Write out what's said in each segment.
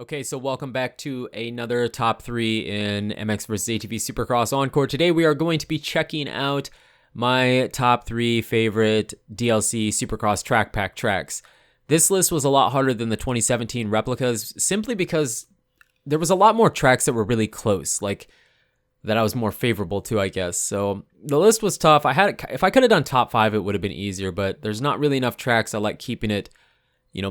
Okay, so welcome back to another top 3 in MX vs. ATV Supercross Encore. Today we are going to be checking out my top 3 favorite DLC Supercross track pack tracks. This list was a lot harder than the 2017 replicas simply because there was a lot more tracks that were really close, like that I was more favorable to, I guess. So the list was tough. If I could have done top 5, it would have been easier, but there's not really enough tracks. I like keeping it,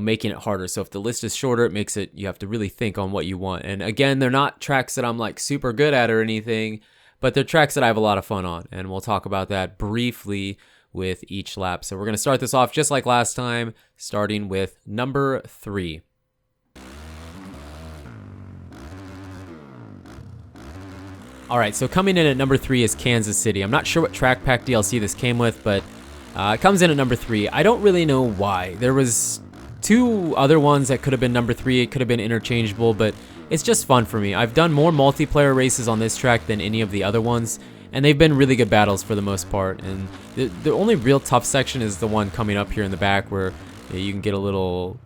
making it harder. So if the list is shorter, it makes it, you have to really think on what you want. And again, they're not tracks that I'm like super good at or anything, but they're tracks that I have a lot of fun on. And we'll talk about that briefly with each lap. So we're going to start this off just like last time, starting with number 3. All right, so coming in at number 3 is Kansas City. I'm not sure what track pack DLC this came with, but it comes in at number 3. I don't really know why. There was 2 other ones that could have been number 3. It could have been interchangeable, but it's just fun for me. I've done more multiplayer races on this track than any of the other ones, and they've been really good battles for the most part. And the only real tough section is the one coming up here in the back where you can get a little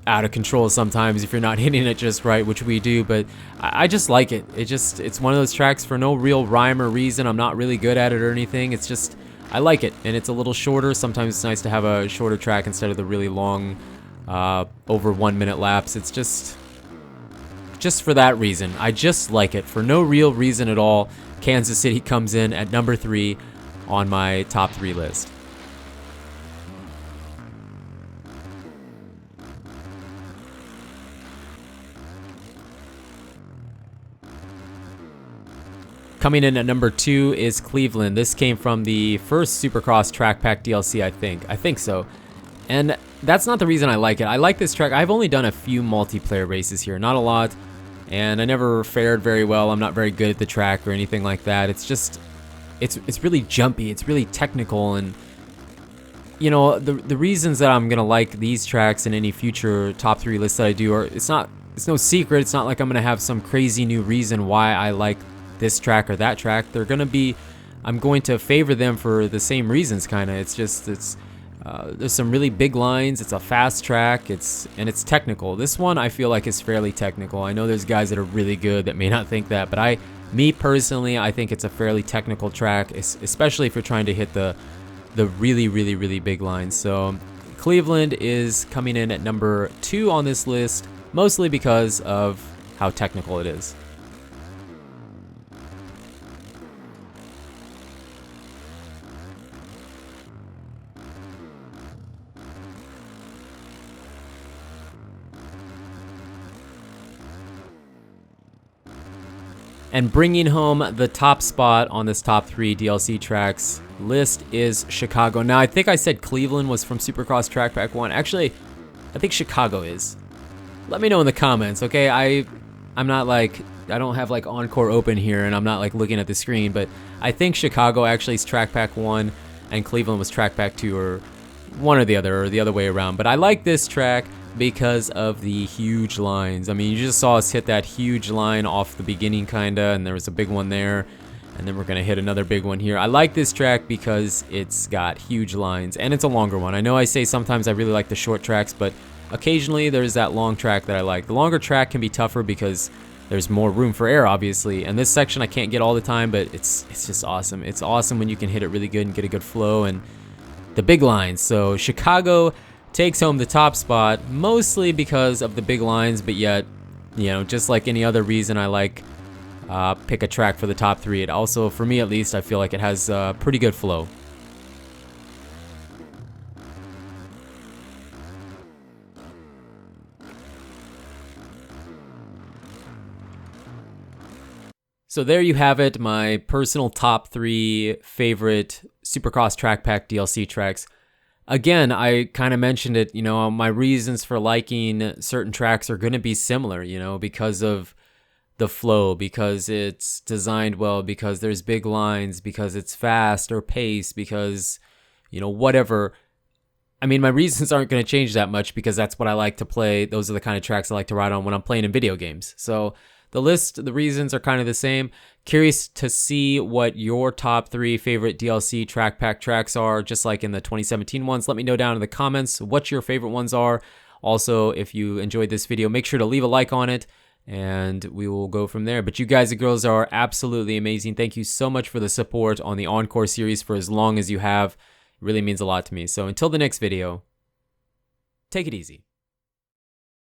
out of control sometimes if you're not hitting it just right, which we do, but I just like it. It's one of those tracks for no real rhyme or reason. I'm not really good at it or anything. It's just, I like it, and it's a little shorter. Sometimes it's nice to have a shorter track instead of the really long, over 1 minute laps. It's just for that reason. I just like it. For no real reason at all, Kansas City comes in at number 3 on my top 3 list. Coming in at number 2 is Cleveland. This came from the first Supercross Track Pack DLC, I think so. And that's not the reason I like it. I like this track. I've only done a few multiplayer races here, not a lot, and I never fared very well. I'm not very good at the track or anything like that. It's just, it's really jumpy. It's really technical, and the reasons that I'm gonna like these tracks in any future top 3 lists that I do are, it's no secret. It's not like I'm gonna have some crazy new reason why I like this track or that track. I'm going to favor them for the same reasons, kind of. There's some really big lines. It's a fast track. It's technical. This one I feel like is fairly technical. I know there's guys that are really good that may not think that, but me personally, I think it's a fairly technical track, especially if you're trying to hit the really, really, really big lines. So Cleveland is coming in at number 2 on this list, mostly because of how technical it is. And bringing home the top spot on this top 3 DLC tracks list is Chicago. Now, I think I said Cleveland was from Supercross Track Pack 1. Actually, I think Chicago is. Let me know in the comments, okay? I'm not like, I don't have like Encore open here, and I'm not like looking at the screen, but I think Chicago actually is Track Pack 1 and Cleveland was Track Pack 2, or one or the other way around. But I like this track because of the huge lines. I mean, you just saw us hit that huge line off the beginning, kinda, and there was a big one there, and then we're gonna hit another big one here. I like this track because it's got huge lines, and it's a longer one. I know I say sometimes I really like the short tracks, but occasionally there's that long track that I like. The longer track can be tougher because there's more room for air, obviously, and this section I can't get all the time, but it's just awesome. It's awesome when you can hit it really good and get a good flow, and the big lines. So Chicago takes home the top spot, mostly because of the big lines, but yet, just like any other reason I like pick a track for the top 3, it also, for me at least, I feel like it has pretty good flow. So there you have it, my personal top 3 favorite Supercross Track Pack DLC tracks. Again, I kind of mentioned it, my reasons for liking certain tracks are going to be similar, because of the flow, because it's designed well, because there's big lines, because it's fast or pace, because, whatever. I mean, my reasons aren't going to change that much because that's what I like to play. Those are the kind of tracks I like to ride on when I'm playing in video games. So the reasons are kind of the same. Curious to see what your top 3 favorite DLC track pack tracks are, just like in the 2017 ones. Let me know down in the comments what your favorite ones are. Also, if you enjoyed this video, make sure to leave a like on it, and we will go from there. But you guys and girls are absolutely amazing. Thank you so much for the support on the Encore series for as long as you have. It really means a lot to me. So until the next video, take it easy.